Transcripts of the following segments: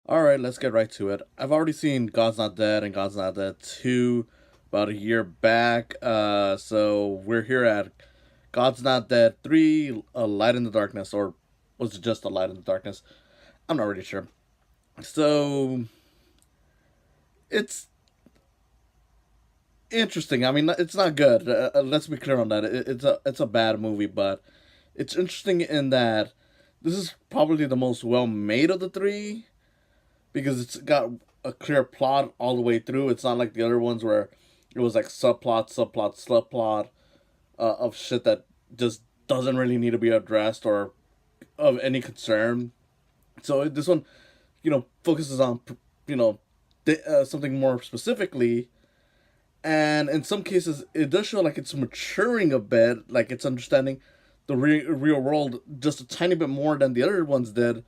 All right, let's get right to it. I've already seen God's Not Dead and God's Not Dead 2 about a year back. So we're here at God's Not Dead 3, A Light in the Darkness, or was it just A Light in the Darkness? I'm not really sure. So it's interesting. I mean, it's not good. Let's be clear on that. It's a bad movie, but it's interesting in that this is probably the most well made of the three because it's got a clear plot all the way through. It's not like the other ones where it was like subplot of shit that just doesn't really need to be addressed or of any concern. So this one, focuses on something more specifically, and in some cases it does show like it's maturing a bit, like it's understanding the real world just a tiny bit more than the other ones did,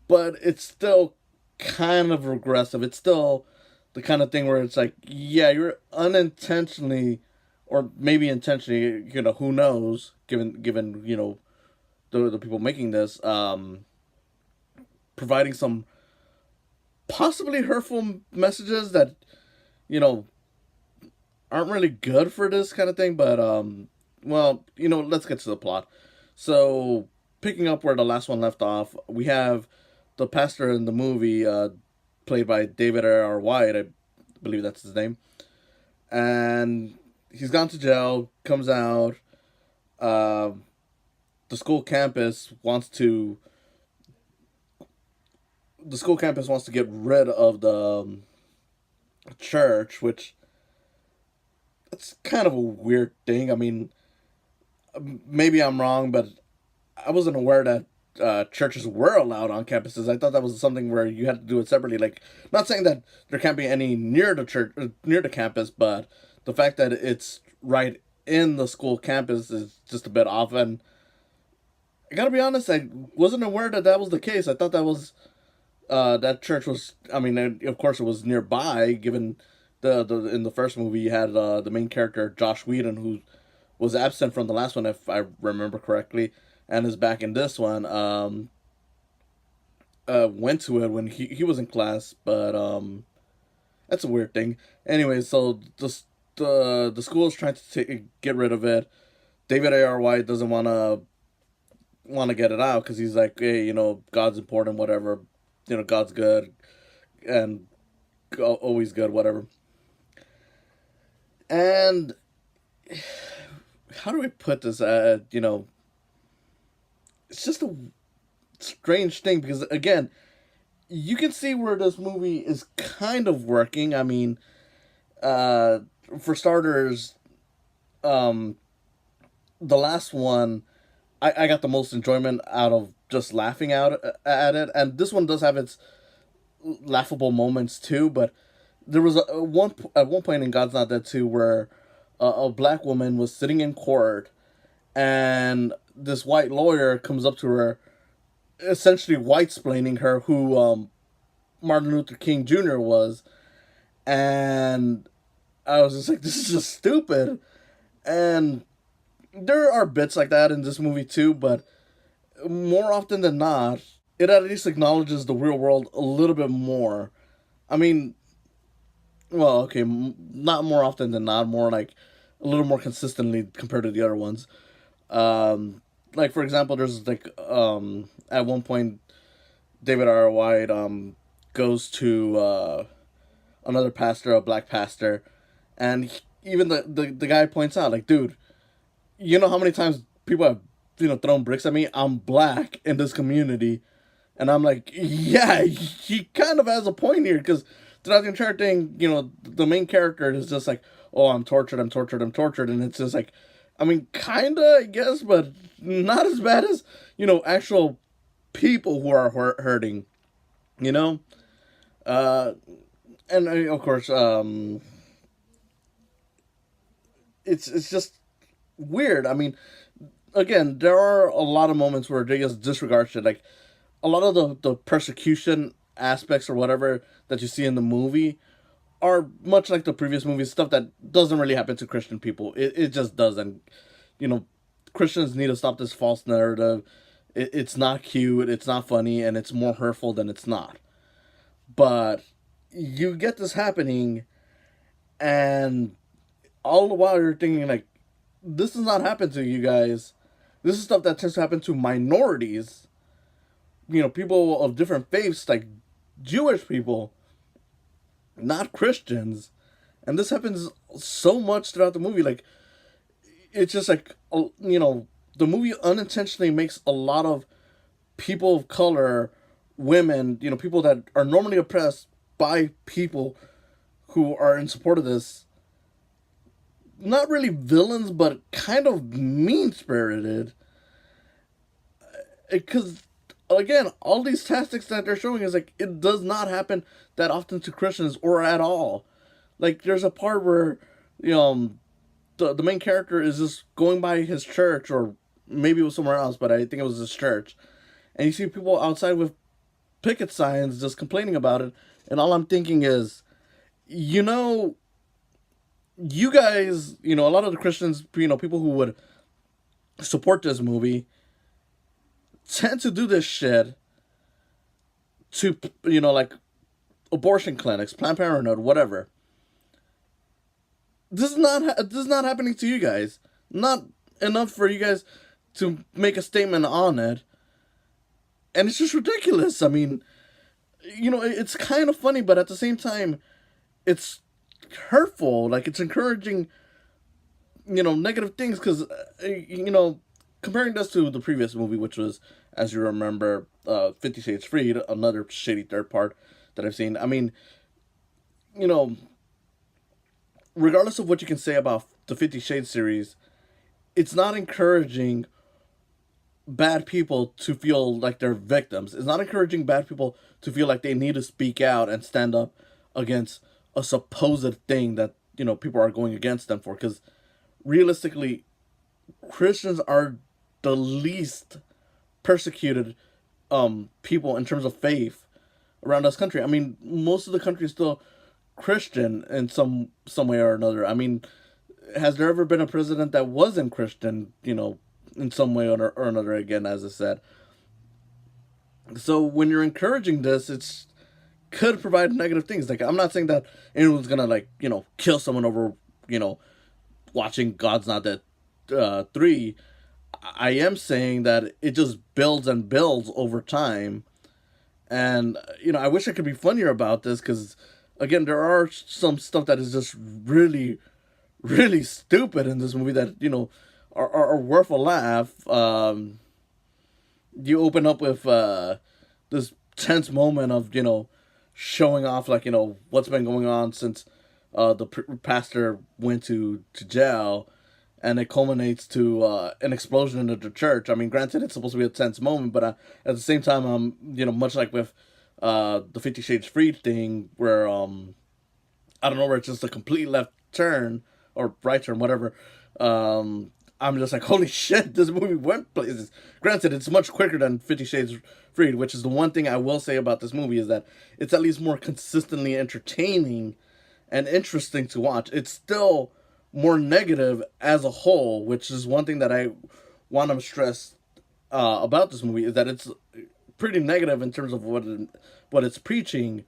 but it's still kind of regressive. It's still the kind of thing where it's like, yeah, you're unintentionally, or maybe intentionally, who knows, given the people making this, providing some possibly hurtful messages that you know aren't really good for this kind of thing. But well, let's get to the plot. So picking up where the last one left off, we have the pastor in the movie, played by David R. White, I believe that's his name, and he's gone to jail, comes out. Uh, the school campus wants to the school campus wants to get rid of the church, which it's kind of a weird thing. I mean, maybe I'm wrong, but I wasn't aware that churches were allowed on campuses. I thought that was something where you had to do it separately. Like, not saying that there can't be any near the church, near the campus, but the fact that it's right in the school campus is just a bit off. And I gotta be honest, I wasn't aware that that was the case. I thought that church was. I mean, of course, it was nearby. Given the in the first movie, you had the main character Josh Whedon, who was absent from the last one, if I remember correctly, and is back in this one. Went to it when he was in class, but that's a weird thing. Anyway, so the school is trying to get rid of it. David A.R. White doesn't want to get it out because he's like, hey, God's important, whatever. God's good and always good, whatever. And how do we put this? It's just a strange thing because again, you can see where this movie is kind of working. I mean, uh, for starters, um, the last one, I got the most enjoyment out of just laughing out at it, and this one does have its laughable moments too. But there was at one point in God's Not Dead 2 where a black woman was sitting in court, and this white lawyer comes up to her, essentially white splaining her who Martin Luther King Jr. was, and I was just like, this is just stupid. And there are bits like that in this movie too, but more often than not, it at least acknowledges the real world a little bit more. I mean, well, okay, not more often than not, more like a little more consistently compared to the other ones. Like for example, there's like at one point David R. White goes to another pastor, a black pastor, and even the guy points out like, dude, you know how many times people have thrown bricks at me? I'm black in this community, and I'm like, yeah, he kind of has a point here because throughout the entire thing, the main character is just like, oh, I'm tortured, I'm tortured, I'm tortured, and it's just like, I mean, kinda, I guess, but not as bad as actual people who are hurting, you know. Uh, and of course, it's just weird. I mean, again, there are a lot of moments where they just disregard shit. Like a lot of the persecution aspects or whatever that you see in the movie are much like the previous movies, stuff that doesn't really happen to Christian people. It just doesn't. You know, Christians need to stop this false narrative. It's not cute, it's not funny, and it's more hurtful than it's not. But you get this happening, and all the while you're thinking like, this does not happen to you guys. This is stuff that tends to happen to minorities. People of different faiths, like Jewish people, not Christians. And this happens so much throughout the movie. Like, it's just like, the movie unintentionally makes a lot of people of color, women, people that are normally oppressed by people who are in support of this, not really villains, but kind of mean spirited. Because, again, all these tactics that they're showing is like, it does not happen that often to Christians or at all. Like, there's a part where, you know, the main character is just going by his church, or maybe it was somewhere else, but I think it was his church. And you see people outside with picket signs just complaining about it. And all I'm thinking is, you know, you guys, a lot of the Christians, people who would support this movie tend to do this shit to, like abortion clinics, Planned Parenthood, whatever. This is not happening to you guys. Not enough for you guys to make a statement on it. And it's just ridiculous. I mean, it's kind of funny, but at the same time, it's hurtful. Like, it's encouraging, negative things. Because, comparing this to the previous movie, which was, as you remember, 50 Shades Freed, another shady third part that I've seen. I mean, you know, regardless of what you can say about the 50 Shades series, it's not encouraging bad people to feel like they're victims. It's not encouraging bad people to feel like they need to speak out and stand up against a supposed thing that, people are going against them for. Because realistically, Christians are the least persecuted people in terms of faith around this country. I mean, most of the country is still Christian in some way or another. I mean, has there ever been a president that wasn't Christian, in some way or another, again, as I said. So when you're encouraging this, it's could provide negative things. Like, I'm not saying that anyone's gonna, like, kill someone over, watching God's Not Dead 3. I am saying that it just builds and builds over time. And, I wish I could be funnier about this, because, again, there are some stuff that is just really, really stupid in this movie that, are worth a laugh. You open up with this tense moment of, showing off, like, what's been going on since the pastor went to jail, and it culminates to an explosion in the church. I mean, granted, it's supposed to be a tense moment, but at the same time, much like with the 50 Shades Freed thing, where I don't know, where it's just a complete left turn or right turn, whatever. I'm just like, holy shit, this movie went places. Granted, it's much quicker than 50 Shades Freed, which is the one thing I will say about this movie, is that it's at least more consistently entertaining and interesting to watch. It's still more negative as a whole, which is one thing that I want to stress about this movie, is that it's pretty negative in terms of what it's preaching.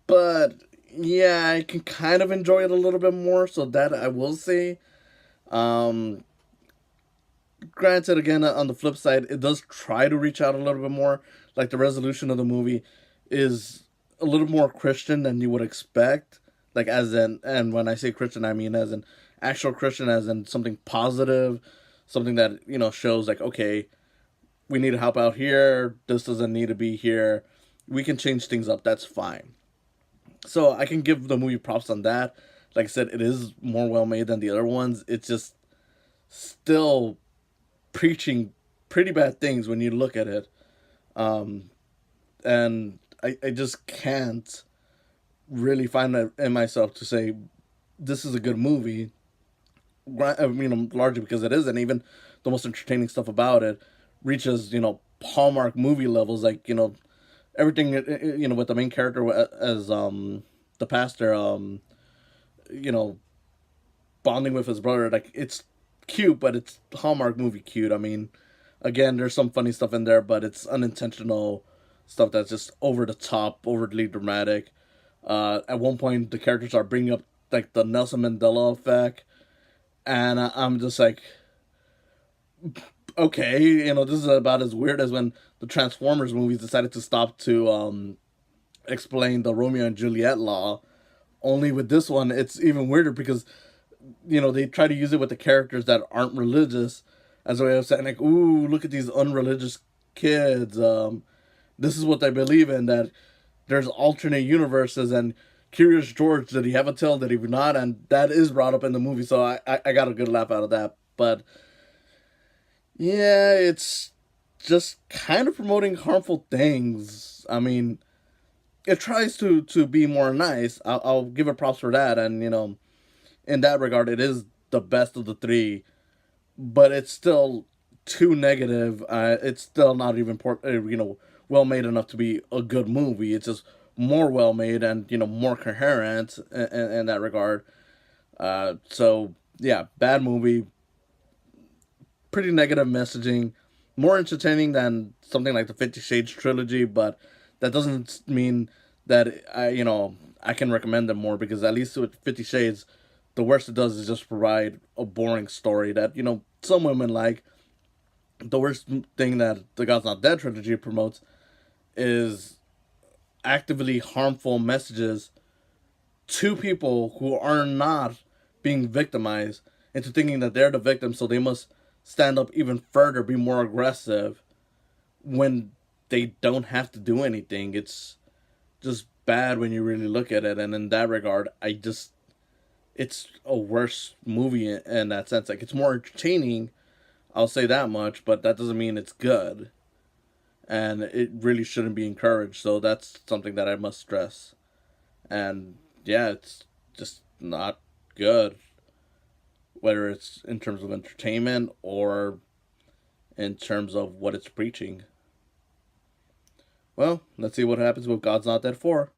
But yeah, I can kind of enjoy it a little bit more, so that I will say. Um, Granted, again, on the flip side, it does try to reach out a little bit more. Like, the resolution of the movie is a little more Christian than you would expect. Like, and when I say Christian, I mean as an actual Christian, as in something positive, something that, shows like, okay, we need to help out here. This doesn't need to be here. We can change things up. That's fine. So I can give the movie props on that. Like I said, it is more well made than the other ones. It's just still preaching pretty bad things when you look at it. Um, and I just can't really find it in myself to say this is a good movie. I mean, largely because it is, and even the most entertaining stuff about it reaches, Hallmark movie levels. Like, everything, with the main character as the pastor, you know, bonding with his brother. Like, it's cute, but it's Hallmark movie cute. I mean, again, there's some funny stuff in there, but it's unintentional stuff that's just over the top, overly dramatic. At one point, the characters are bringing up like the Nelson Mandela effect, and I'm just like, okay, this is about as weird as when the Transformers movies decided to stop to explain the Romeo and Juliet law. Only with this one, it's even weirder because they try to use it with the characters that aren't religious as a way of saying like, ooh, look at these unreligious kids. This is what they believe in, that there's alternate universes, and Curious George, did he have a tail, did he not? And that is brought up in the movie, so I got a good laugh out of that. But yeah, it's just kind of promoting harmful things. I mean, it tries to be more nice. I'll give it props for that, and in that regard, it is the best of the three. But it's still too negative. It's still not even well made enough to be a good movie. It's just more well made and more coherent in that regard. So yeah, bad movie, pretty negative messaging, more entertaining than something like the 50 Shades trilogy, but that doesn't mean that I can recommend them more, because at least with 50 Shades, the worst it does is just provide a boring story that some women like. The worst thing that the God's Not Dead trilogy promotes is actively harmful messages to people who are not being victimized into thinking that they're the victim, so they must stand up even further, be more aggressive when they don't have to do anything. It's just bad when you really look at it, and in that regard, it's a worse movie in that sense. Like, it's more entertaining, I'll say that much, but that doesn't mean it's good, and it really shouldn't be encouraged. So that's something that I must stress. And yeah, it's just not good, whether it's in terms of entertainment or in terms of what it's preaching. Well, let's see what happens with God's Not Dead 4.